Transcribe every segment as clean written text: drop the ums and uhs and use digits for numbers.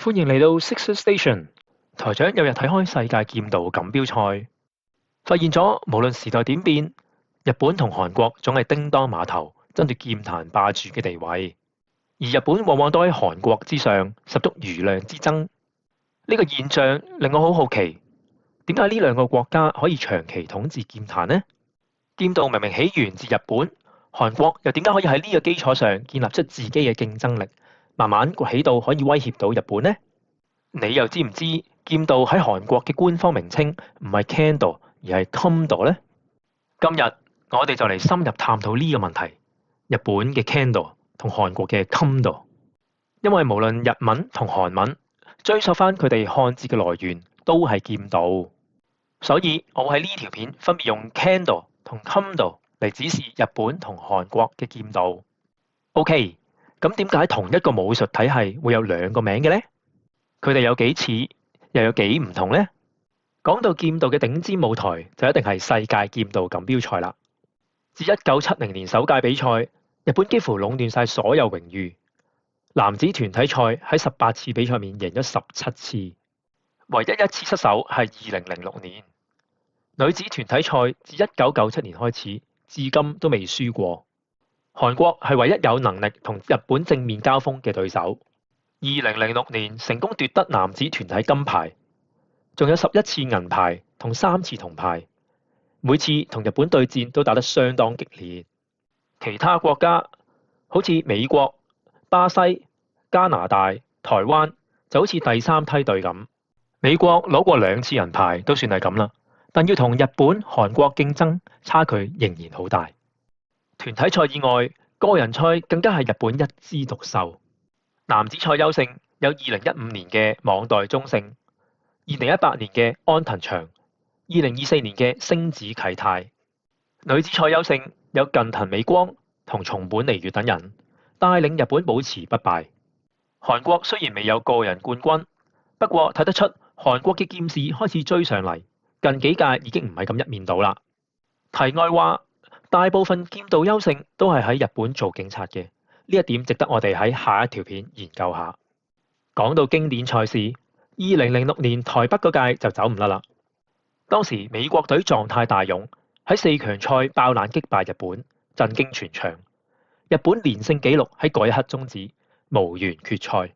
歡迎嚟到 Sixth Station。台長有日睇開世界劍道錦標賽，發現咗無論時代點變，日本同韓國總係叮當碼頭，爭奪劍壇霸主嘅地位。而日本往往都喺韓國之上，十足瑜亮之爭。呢個現象令我好好奇，點解呢兩個國家可以長期統治劍壇呢？劍道明明起源自日本，韓國又點解可以喺呢個基礎上建立出自己嘅競爭力，慢慢崛起到可以威脅到日本呢？你又知唔知劍道喺韓國嘅官方名稱唔係 Kendo 而係 Kondo 呢？今日我哋就嚟深入探討呢個問題，日本嘅 Kendo 同韓國嘅 Kondo。因為無論日文同韓文，追溯翻佢哋漢字嘅來源都係劍道，所以我會喺呢條片分別用 Kendo 同 Kondo 嚟指示日本同韓國嘅劍道。OK， 咁點解同一個武術體系會有兩個名嘅呢？佢哋有幾似，又有幾唔同呢？講到劍道嘅頂尖舞台，就一定係世界劍道錦標賽啦。自1970年首屆比賽，日本幾乎壟斷晒所有榮譽。男子團體賽喺18次比賽面贏咗17次，唯一一次失手係2006年。女子團體賽自1997年開始，至今都未輸過。韓國係唯一有能力同日本正面交鋒嘅對手。2006年成功奪得男子團體金牌，仲有11次銀牌同3次銅牌，每次同日本對戰都打得相當激烈。其他國家好似美國、巴西、加拿大、台灣就好似第三梯隊咁。美國攞過2次銀牌都算係咁啦，但要同日本、韓國競爭，差距仍然好大。團體賽以外，個人賽更加係日本一枝獨秀。男子賽優勝有2015年嘅網代中勝、2018年嘅安藤祥、2024年嘅星子啟泰。女子賽優勝有近藤美光同松本梨月等人，帶領日本保持不敗。韓國雖然未有個人冠軍，不過睇得出韓國嘅劍士開始追上嚟，近幾屆已經唔係咁一面倒啦。題外話，大部分劍道優勝都係喺日本做警察嘅。呢一點值得我哋喺下一條片研究下。講到經典賽事，2006年台北嗰屆就走唔甩啦。當時美國隊狀態大勇，喺4強賽爆冷擊敗日本，震驚全場。日本連勝紀錄喺嗰一刻終止，無緣決賽。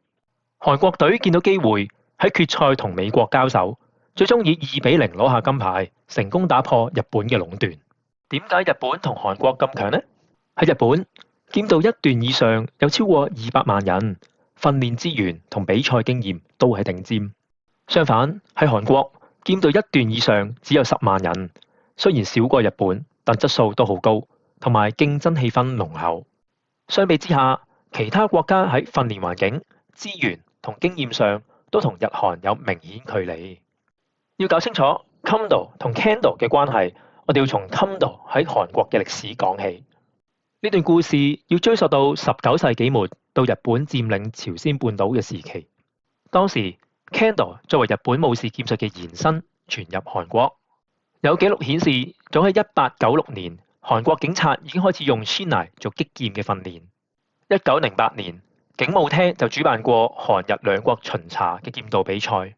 韓國隊見到機會喺決賽同美國交手，最終以2-0攞下金牌，成功打破日本嘅壟斷。點解日本同韓國咁強呢？喺日本，劍道一段以上有超過200萬人，訓練資源同比賽經驗都係頂尖。相反，喺韓國，劍道一段以上只有10萬人，雖然少過日本，但質素都好高，同埋競爭氣氛濃厚。相比之下，其他國家喺訓練環境、資源同經驗上都同日韓有明顯距離。要搞清楚 Kondo 同 Kendo 嘅關係，我哋要從 Kondo 喺韓國嘅歷史講起。呢段故事要追溯到19世紀末到日本佔領朝鮮半島嘅時期。當時 Kendo 作為日本武士劍術嘅延伸傳入韓國。有記錄顯示，早喺1896年，韓國警察已經開始用 Shinai 做擊劍嘅訓練。1908年，警務廳就主辦過韓日兩國巡查嘅劍道比賽。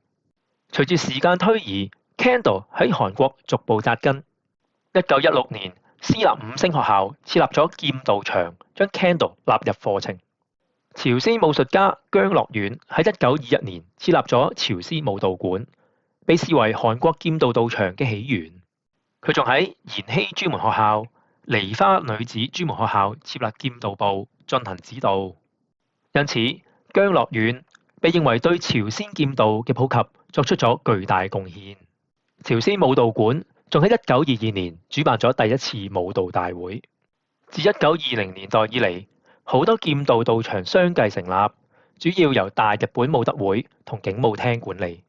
隨住時間推移，Kendo 喺韓國逐步紮根。1916年，私立5星學校設立咗劍道場，將 Kendo 納入課程。朝鮮武術家姜樂遠喺1921年設立咗朝鮮武道館，被視為韓國劍道道場嘅起源。佢仲喺延禧專門學校、梨花女子專門學校設立劍道部進行指導。因此，姜樂遠被認為對朝鮮劍道嘅普及作出咗巨大貢獻。朝鮮武道館仲喺1922年主辦咗第一次武道大會。自1920年代以嚟，好多劍道道場相繼成立，主要由大日本武德會同警務廳管理。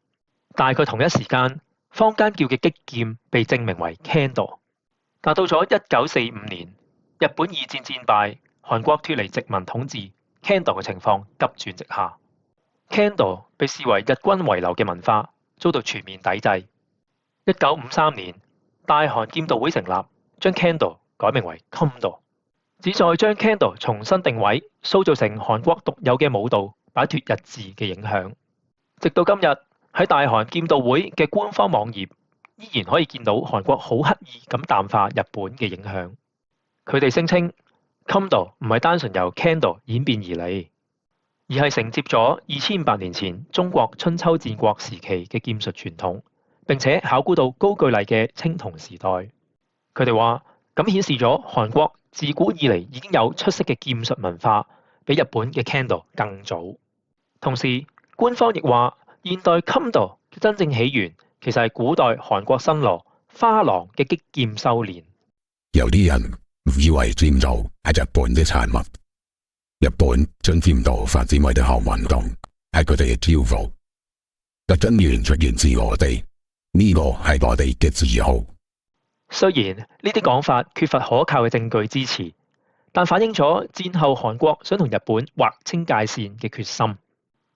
大概同一時間，坊間叫嘅擊劍被證明為 Kendo。但到咗1945年，日本二戰戰敗，韓國脫離殖民統治，Kendo 嘅情況急轉直下。Kendo 被視為日軍遺留嘅文化，遭到全面抵制。1953年，大韓劍道會成立，將 Kendo 改名為 Kondo， 旨在將 Kendo 重新定位，塑造成韓國獨有嘅武道，擺脫日治嘅影響。直到今日喺大韓劍道會嘅官方網頁，依然可以見到韓國好刻意咁淡化日本嘅影響。佢哋聲稱 Kondo 唔係單純由 Kendo 演變而嚟，而係承接咗2500年前中國春秋戰國時期嘅劍術傳統，並且考古到高句麗嘅青銅時代。佢哋話咁顯示咗韓國自古以嚟已經有出色嘅劍術文化，比日本嘅 Kendo 更早。同時，官方亦話現代 Kondo 嘅真正起源其實係古代韓國新羅花郎嘅擊劍修練。有啲人以為劍道係日本嘅產物，日本將劍道發展為一項運動，係佢哋嘅驕傲。但根源出現自我哋，呢個係我哋嘅自豪。雖然呢啲講法缺乏可靠嘅證據支持，但反映咗戰後韓國想同日本劃清界線嘅決心。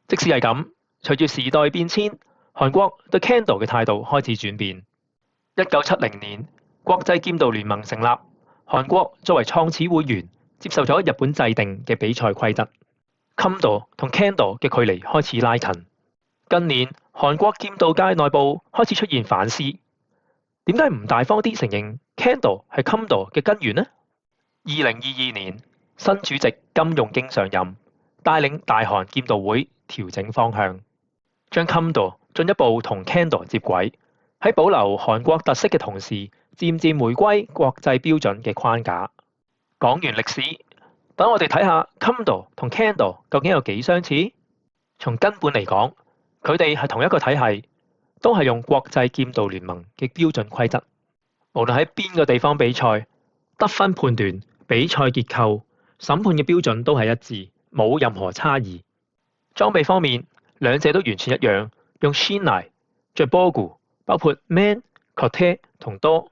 即使係咁，隨住時代變遷，韓國對 Kendo 嘅態度開始轉變。1970年，國際劍道聯盟成立，韓國作為創始會員，接受咗日本制定嘅比賽規則。Kondo 同 Kendo 嘅距離開始拉近。近年，韓國劍道界內部開始出現反思，點解唔大方啲承認 Kendo 係 Kondo 嘅根源呢？2022年，新主席金用京上任，帶領大韓劍道會調整方向，將 Kondo 進一步同 Kendo 接軌，喺保留韓國特色嘅同時，漸漸回歸國際標準嘅框架。講完歷史，等我哋睇下 Kondo 同 Kendo 究竟有幾相似。從根本嚟講，佢哋係同一個體系，都係用國際劍道聯盟嘅標準規則。無論喺邊個地方比賽，得分判斷、比賽結構、審判嘅標準都係一致，冇任何差異。裝備方面，兩者都完全一樣，用 Shinai 着波具，包括 Man、Kote 同 Do。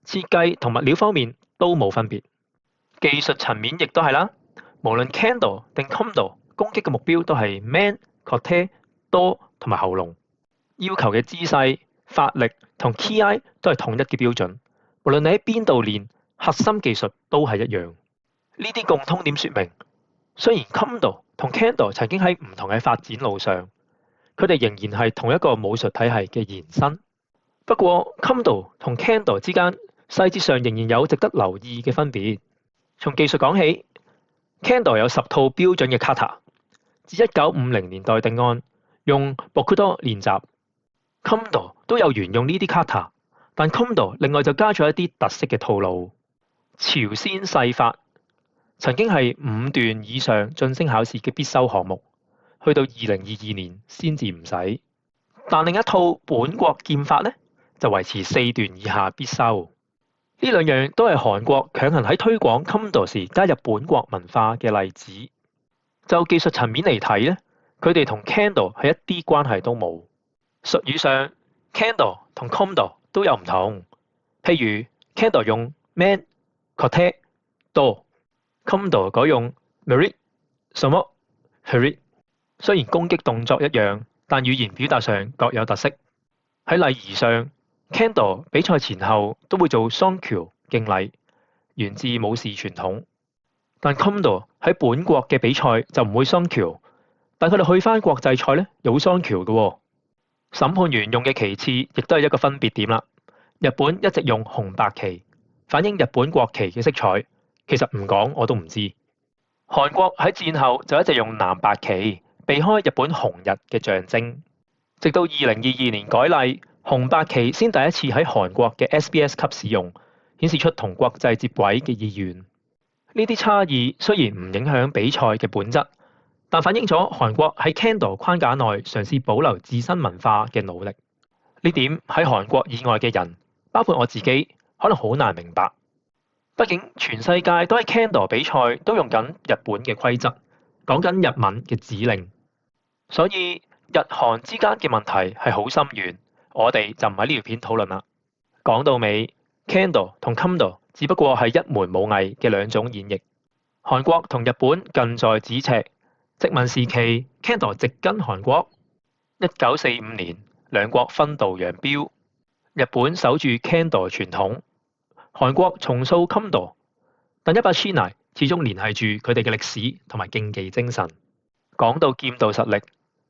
設計同物料方面都冇分別。技術層面亦都係啦，無論 Kendo 定 Kondo， 攻擊嘅目標都係 Man、Kote、Do 同埋喉嚨。要求嘅姿勢、發力同 Ki 都係統一嘅標準。無論你喺邊度練，核心技術都係一樣。呢啲共通點說明，雖然 Kondo 同 Kendo 曾經喺唔同嘅發展路上，佢哋仍然係同一個武術體系嘅延伸。不過 Kondo 同 Kendo 之間細節上仍然有值得留意嘅分別。從技術講起， Kendo 有10套標準嘅 kata， 自1950年代定案，用 Bokudo 練習。Kondo 都有沿用呢啲 kata， 但 Kondo 另外就加咗一啲特色嘅套路。朝鮮世法曾經係5段以上晉升考試嘅必修項目，去到2022年先至唔使。但另一套本國劍法呢，就維持4段以下必修。呢兩樣都係韓國強行喺推廣 Kondo 時加入本國文化嘅例子。就技術層面嚟睇呢，佢哋同 Kendo 係一啲關係都冇。術語上 Kendo 同 Kondo 都有唔同，譬如 Kendo 用 Man、Kote、Do， Kondo 改用 Merit、Somo、Huri。雖然攻擊動作一樣，但語言表達上各有特色。喺禮儀上， Kendo 比賽前後都會做 Songkyo 敬禮，源自武士傳統。但 Kondo 喺本國嘅比賽就唔會 Songkyo， 但佢哋去返國際賽呢，又會 Songkyo 嘅喎。審判員用嘅旗幟亦都係一個分別點啦。日本一直用紅白旗，反映日本國旗嘅色彩。其實唔講我都唔知。韓國喺戰後就一直用藍白旗，避開日本紅日嘅象徵。直到2022年改例，紅白旗先第一次喺韓國嘅 SBS 級使用，顯示出同國際接軌嘅意願。呢啲差異雖然唔影響比賽嘅本質，但反映咗韓國喺 Kendo 框架內嘗試保留自身文化嘅努力。呢點喺韓國以外嘅人，包括我自己，可能好難明白。畢竟全世界都喺 Kendo 比賽都用緊日本嘅規則，講緊日文嘅指令，所以日韓之間嘅問題係好深遠。我哋就唔喺呢條片討論啦。講到尾 Kendo 同 Kondo 只不過係一門武藝嘅兩種演繹。韓國同日本近在咫尺，殖民時期 Kendo 直跟韓國。1945年兩國分道揚鑣，日本守住 Kendo 傳統，韓國重塑 Kondo， 但一把 Shinai 始終聯繫住佢哋嘅歷史同埋競技精神。講到劍道實力，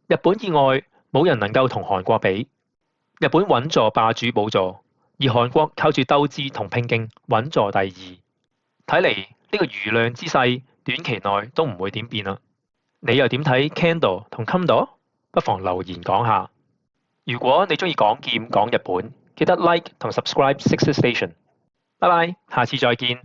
日本以外，冇人能夠同韓國比。日本穩坐霸主寶座，而韓國靠住鬥志同拼勁穩坐第二。睇嚟呢個瑜亮之勢短期內都唔會點變啦。你又點睇 Kendo 同 Kondo？ 不妨留言講下。如果你中意講劍講日本，記得 like 同 subscribe Sixth Station。拜拜，下次再見。